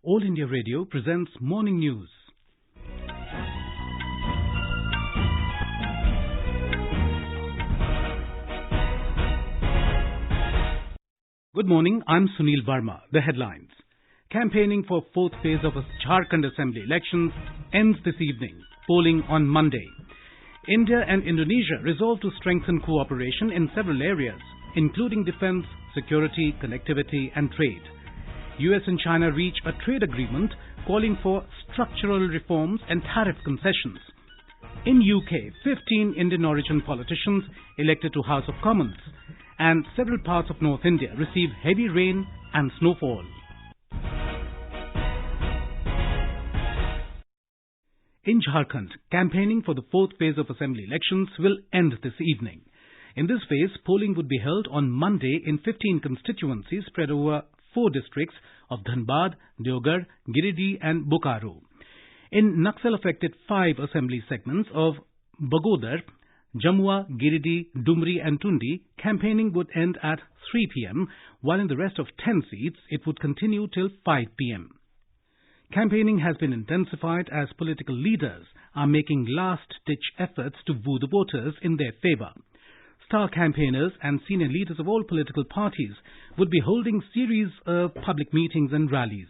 All India Radio presents Morning News. Good morning, I'm Sunil Verma. The headlines. Campaigning for fourth phase of Jharkhand Assembly elections ends this evening, polling on Monday. India and Indonesia resolve to strengthen cooperation in several areas, including defense, security, connectivity and trade. US and China reach a trade agreement calling for structural reforms and tariff concessions. In UK, 15 Indian origin politicians elected to House of Commons, and several parts of North India receive heavy rain and snowfall. In Jharkhand, campaigning for the fourth phase of assembly elections will end this evening. In this phase, polling would be held on Monday in 15 constituencies spread over 4 districts of Dhanbad, Deoghar, Giridih and Bokaro. In Naxal-affected 5 assembly segments of Bagodar, Jamua, Giridih, Dumri and Tundi, campaigning would end at 3 p.m, while in the rest of 10 seats it would continue till 5 p.m. Campaigning has been intensified as political leaders are making last-ditch efforts to woo the voters in their favour. Star campaigners and senior leaders of all political parties would be holding series of public meetings and rallies.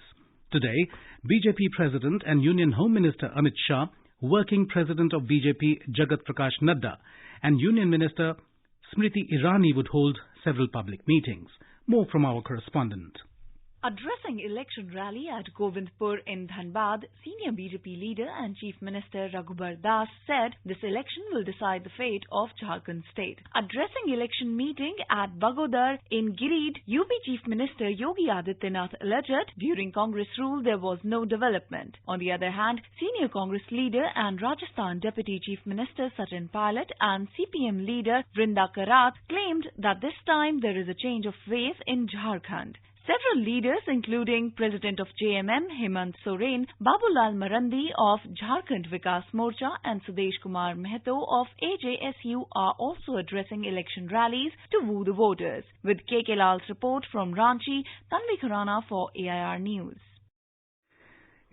Today, BJP President and Union Home Minister Amit Shah, Working President of BJP Jagat Prakash Nadda and Union Minister Smriti Irani would hold several public meetings. More from our correspondent. Addressing election rally at Govindpur in Dhanbad, senior BJP leader and Chief Minister Raghubar Das said this election will decide the fate of Jharkhand state. Addressing election meeting at Bagodar in Giridih, UP Chief Minister Yogi Adityanath alleged during Congress rule there was no development. On the other hand, senior Congress leader and Rajasthan Deputy Chief Minister Sachin Pilot and CPM leader Vrinda Karat claimed that this time there is a change of face in Jharkhand. Several leaders, including President of JMM Hemant Soren, Babulal Marandi of Jharkhand Vikas Morcha and Sudesh Kumar Mehto of AJSU are also addressing election rallies to woo the voters. With KK Lal's report from Ranchi, Tanvi Khurana for AIR News.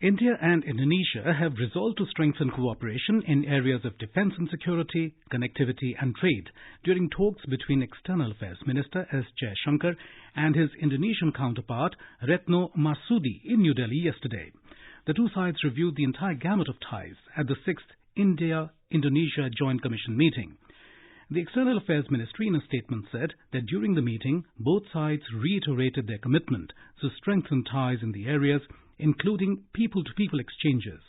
India and Indonesia have resolved to strengthen cooperation in areas of defense and security, connectivity and trade during talks between External Affairs Minister S. Jaishankar and his Indonesian counterpart Retno Marsudi in New Delhi yesterday. The two sides reviewed the entire gamut of ties at the 6th India-Indonesia Joint Commission meeting. The External Affairs Ministry in a statement said that during the meeting, both sides reiterated their commitment to strengthen ties in the areas including people-to-people exchanges.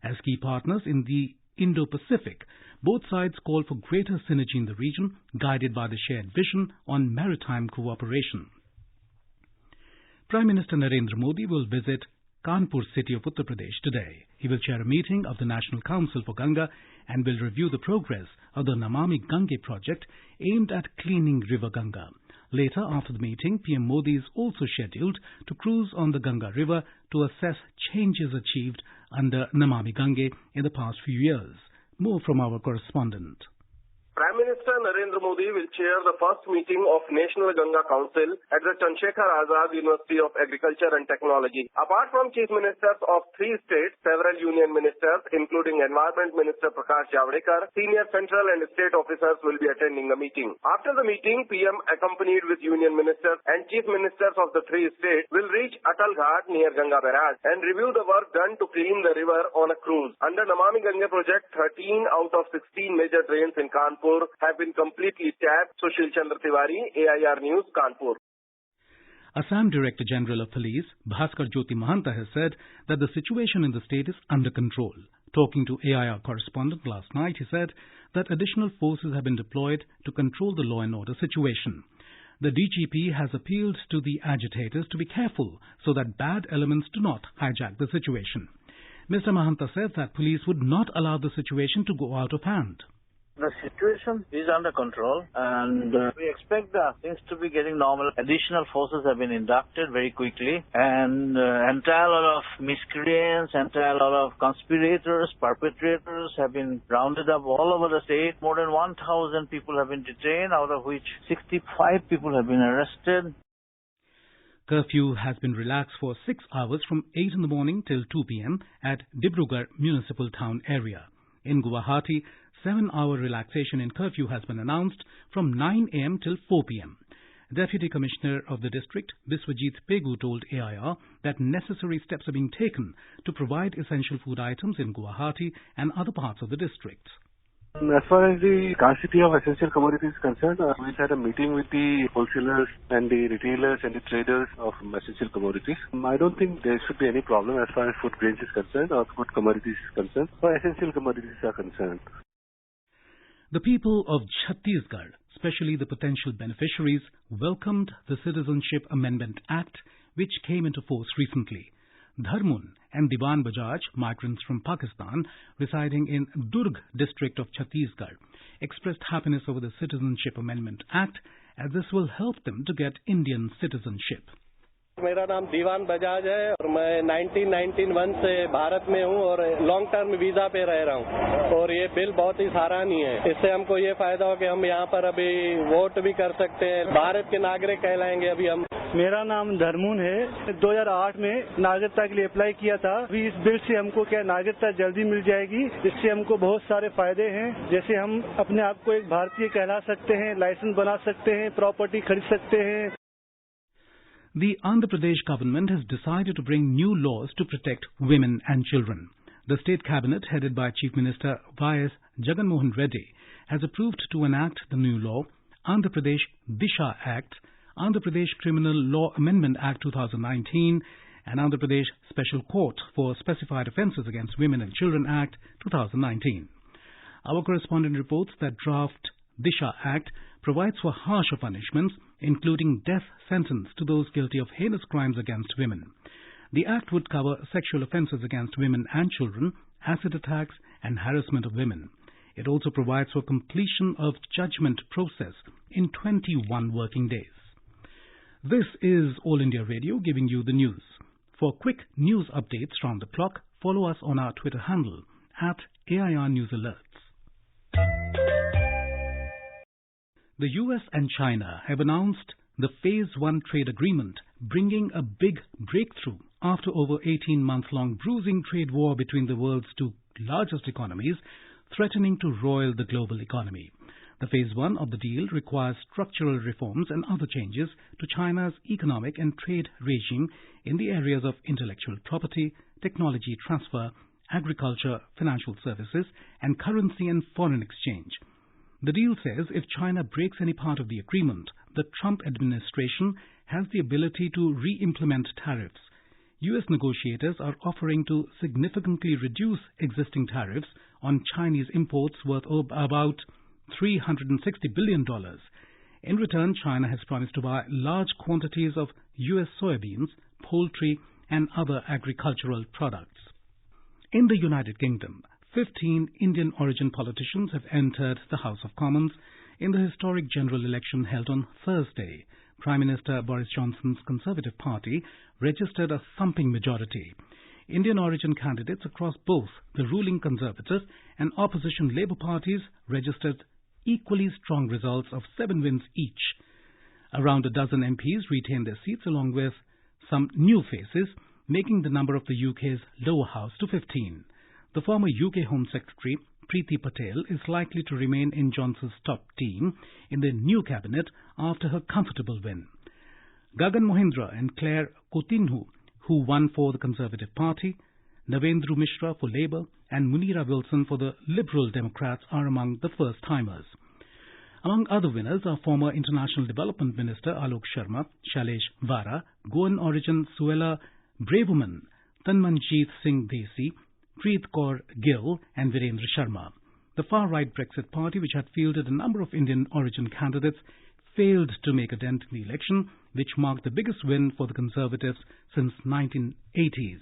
As key partners in the Indo-Pacific, both sides called for greater synergy in the region, guided by the shared vision on maritime cooperation. Prime Minister Narendra Modi will visit Kanpur city of Uttar Pradesh today. He will chair a meeting of the National Council for Ganga and will review the progress of the Namami Gange project aimed at cleaning River Ganga. Later, after the meeting, PM Modi is also scheduled to cruise on the Ganga River to assess changes achieved under Namami Gange in the past few years. More from our correspondent. Prime Minister Narendra Modi will chair the first meeting of National Ganga Council at the Chandrasekhar Azad University of Agriculture and Technology. Apart from chief ministers of 3 states, several union ministers, including Environment Minister Prakash Javadekar, senior central and state officers will be attending the meeting. After the meeting, PM accompanied with union ministers and chief ministers of the 3 states will reach Atal Ghat near Ganga Barrage and review the work done to clean the river on a cruise. Under Namami Gange project, 13 out of 16 major drains in Kanpur have been completely tapped. Sushil Chandra Tiwari, AIR News, Kanpur. Assam Director General of Police, Bhaskar Jyoti Mahanta, has said that the situation in the state is under control. Talking to AIR correspondent last night, he said that additional forces have been deployed to control the law and order situation. The DGP has appealed to the agitators to be careful so that bad elements do not hijack the situation. Mr. Mahanta said that police would not allow the situation to go out of hand. The situation is under control and we expect things to be getting normal. Additional forces have been inducted very quickly and entire lot of miscreants, entire lot of conspirators, perpetrators have been rounded up all over the state. More than 1,000 people have been detained, out of which 65 people have been arrested. Curfew has been relaxed for 6 hours from 8 in the morning till 2 p.m. at Dibrugarh Municipal Town Area. In Guwahati, 7-hour relaxation in curfew has been announced from 9 a.m. till 4 p.m. Deputy Commissioner of the district, Biswajit Pegu, told AIR that necessary steps are being taken to provide essential food items in Guwahati and other parts of the district. As far as the scarcity of essential commodities is concerned, we had a meeting with the wholesalers and the retailers and the traders of essential commodities. I don't think there should be any problem as far as food grains is concerned or food commodities is concerned or essential commodities are concerned. The people of Chhattisgarh, especially the potential beneficiaries, welcomed the Citizenship Amendment Act, which came into force recently. Dharmun and Diwan Bajaj, migrants from Pakistan residing in Durg district of Chhattisgarh, expressed happiness over the Citizenship Amendment Act as this will help them to get Indian citizenship. मेरा नाम दीवान बजाज है और मैं 1991 से भारत में हूं और long term visa पे रह रहा हूं और ये बिल बहुत ही सराहनीय है। इससे हमको ये फायदा हो कि हम यहाँ पर अभी वोट भी कर सकते हैं, भारत के नागरिक कहलाएंगे अभी हम। मेरा नाम धर्मून है। 2008 में नागरिकता के लिए अप्लाई किया था। अभी इस बिल से हमको क्या नागरिकता जल्दी मिल जाएगी। इससे हमको बहुत सारे फायदे हैं, जैसे हम अपने आप को एक भारतीय कहला सकते हैं, लाइसेंस बना सकते हैं, प्रॉपर्टी खरीद सकते हैं। The Andhra Pradesh government has decided to bring new laws to protect women and children. The state cabinet, headed by Chief Minister Y.S. Jagan Mohan Reddy, has approved to enact the new law, Andhra Pradesh Disha Act, Andhra Pradesh Criminal Law Amendment Act 2019, and Andhra Pradesh Special Court for Specified Offences Against Women and Children Act 2019. Our correspondent reports that draft Disha Act provides for harsher punishments, including death sentence to those guilty of heinous crimes against women. The Act would cover sexual offences against women and children, acid attacks and harassment of women. It also provides for completion of judgment process in 21 working days. This is All India Radio giving you the news. For quick news updates round the clock, follow us on our Twitter handle @AIR News Alerts. The US and China have announced the Phase 1 trade agreement, bringing a big breakthrough after over 18-month-long bruising trade war between the world's two largest economies, threatening to roil the global economy. The Phase 1 of the deal requires structural reforms and other changes to China's economic and trade regime in the areas of intellectual property, technology transfer, agriculture, financial services, and currency and foreign exchange. The deal says if China breaks any part of the agreement, the Trump administration has the ability to re-implement tariffs. U.S. negotiators are offering to significantly reduce existing tariffs on Chinese imports worth about $360 billion. In return, China has promised to buy large quantities of U.S. soybeans, poultry, and other agricultural products. In the United Kingdom, 15 Indian origin politicians have entered the House of Commons in the historic general election held on Thursday. Prime Minister Boris Johnson's Conservative Party registered a thumping majority. Indian origin candidates across both the ruling Conservative and opposition Labour parties registered equally strong results of 7 wins each. Around a dozen MPs retained their seats along with some new faces, making the number of the UK's lower house to 15. The former UK Home Secretary, Preeti Patel, is likely to remain in Johnson's top team in the new cabinet after her comfortable win. Gagan Mohindra and Claire Coutinho, who won for the Conservative Party, Navendra Mishra for Labour, and Munira Wilson for the Liberal Democrats are among the first-timers. Among other winners are former International Development Minister Alok Sharma, Shailesh Vara, Goan origin Suella Braverman, Tanmanjeet Singh Desi, Preet Kaur Gill and Virendra Sharma. The far-right Brexit Party, which had fielded a number of Indian origin candidates, failed to make a dent in the election, which marked the biggest win for the Conservatives since 1980s.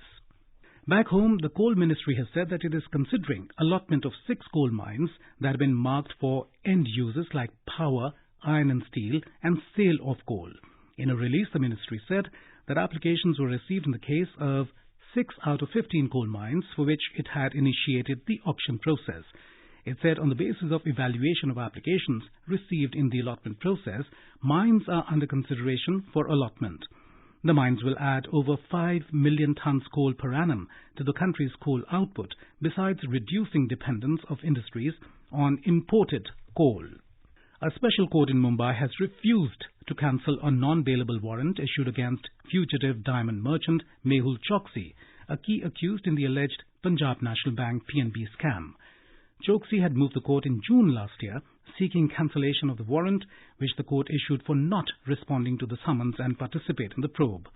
Back home, the Coal Ministry has said that it is considering allotment of 6 coal mines that have been marked for end users like power, iron and steel, and sale of coal. In a release, the ministry said that applications were received in the case of 6 out of 15 coal mines for which it had initiated the auction process. It said on the basis of evaluation of applications received in the allotment process, mines are under consideration for allotment. The mines will add over 5 million tons coal per annum to the country's coal output, besides reducing dependence of industries on imported coal. A special court in Mumbai has refused to cancel a non-bailable warrant issued against fugitive diamond merchant Mehul Choksi, a key accused in the alleged Punjab National Bank PNB scam. Choksi had moved the court in June last year, seeking cancellation of the warrant which the court issued for not responding to the summons and participate in the probe.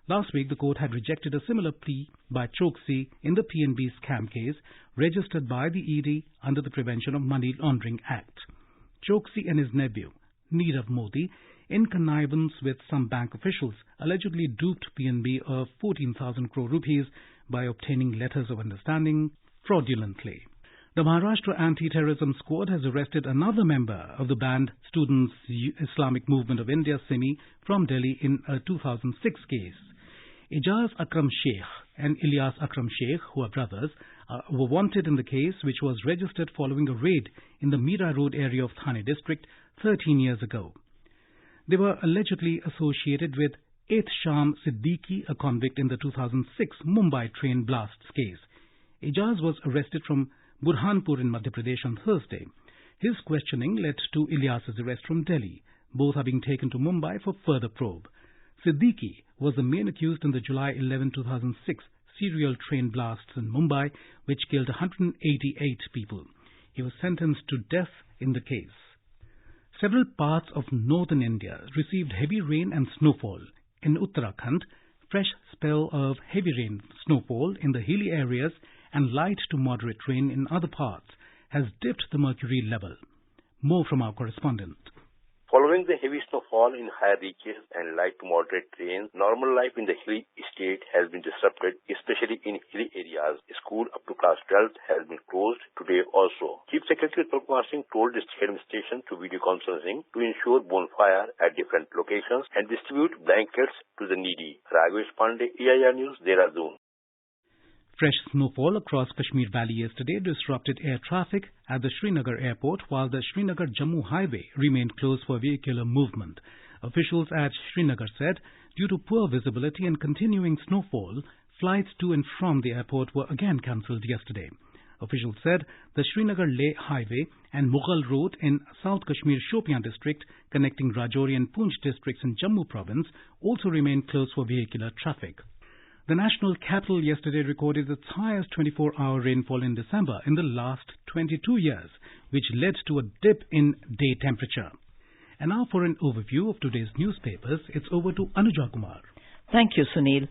Last week, the court had rejected a similar plea by Choksi in the PNB scam case registered by the ED under the Prevention of Money Laundering Act. Choksi and his nephew, Nirav Modi, in connivance with some bank officials, allegedly duped PNB of 14,000 crore rupees by obtaining letters of understanding fraudulently. The Maharashtra Anti-Terrorism Squad has arrested another member of the banned Students' Islamic Movement of India (SIMI) from Delhi in a 2006 case. Ijaz Akram Sheikh and Ilyas Akram Sheikh, who are brothers, were wanted in the case, which was registered following a raid in the Mira Road area of Thane district 13 years ago. They were allegedly associated with Ehsham Siddiqui, a convict in the 2006 Mumbai train blasts case. Ijaz was arrested from Burhanpur in Madhya Pradesh on Thursday. His questioning led to Ilyas's arrest from Delhi. Both are being taken to Mumbai for further probe. Siddiqui was the main accused in the July 11, 2006 serial train blasts in Mumbai, which killed 188 people. He was sentenced to death in the case. Several parts of northern India received heavy rain and snowfall. In Uttarakhand, fresh spell of heavy rain, snowfall in the hilly areas and light to moderate rain in other parts has dipped the mercury level. More from our correspondent. Following the heavy snowfall in higher reaches and light to moderate rain, normal life in the hilly state has been disrupted, especially in hilly areas. School up to class 12 has been closed today also. Chief Secretary Prabhu Singh told the state administration to video conferencing to ensure bonfire at different locations and distribute blankets to the needy. Raghavesh Pandey, EIR News, Dehradun. Fresh snowfall across Kashmir Valley yesterday disrupted air traffic at the Srinagar airport, while the Srinagar-Jammu highway remained closed for vehicular movement. Officials at Srinagar said due to poor visibility and continuing snowfall, flights to and from the airport were again cancelled yesterday. Officials said the Srinagar-Leh highway and Mughal Road in South Kashmir Shopian district connecting Rajouri and Poonch districts in Jammu province also remained closed for vehicular traffic. The national capital yesterday recorded its highest 24-hour rainfall in December in the last 22 years, which led to a dip in day temperature. And now for an overview of today's newspapers, it's over to Anuja Kumar. Thank you, Sunil.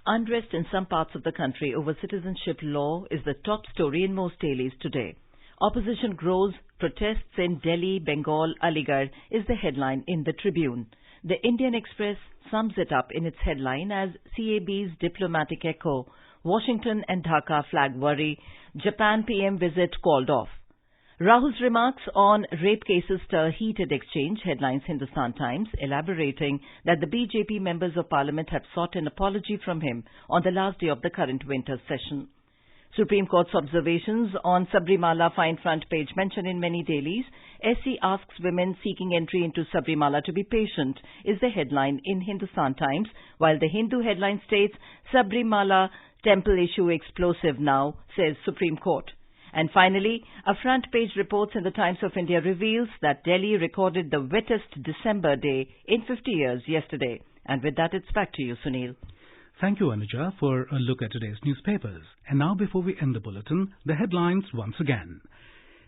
Unrest in some parts of the country over citizenship law is the top story in most dailies today. Opposition grows, protests in Delhi, Bengal, Aligarh is the headline in the Tribune. The Indian Express sums it up in its headline as CAB's diplomatic echo, Washington and Dhaka flag worry, Japan PM visit called off. Rahul's remarks on rape cases stir heated exchange, headlines Hindustan Times, elaborating that the BJP members of parliament have sought an apology from him on the last day of the current winter session. Supreme Court's observations on Sabrimala find front page mention in many dailies. SC asks women seeking entry into Sabrimala to be patient is the headline in Hindustan Times, while the Hindu headline states Sabrimala temple issue explosive now, says Supreme Court. And finally, a front page reports in the Times of India reveals that Delhi recorded the wettest December day in 50 years yesterday. And with that, it's back to you, Sunil. Thank you, Anuja, for a look at today's newspapers. And now, before we end the bulletin, the headlines once again.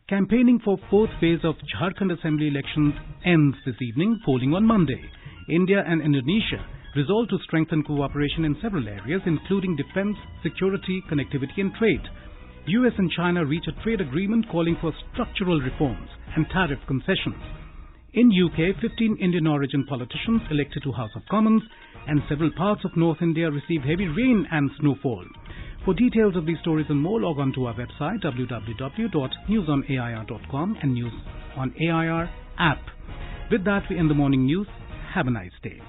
Campaigning for fourth phase of Jharkhand Assembly elections ends this evening, polling on Monday. India and Indonesia resolve to strengthen cooperation in several areas, including defense, security, connectivity and trade. US and China reach a trade agreement calling for structural reforms and tariff concessions. In UK, 15 Indian origin politicians elected to House of Commons, and several parts of North India receive heavy rain and snowfall. For details of these stories and more, log on to our website www.newsonair.com and News on AIR app. With that, we end the morning news. Have a nice day.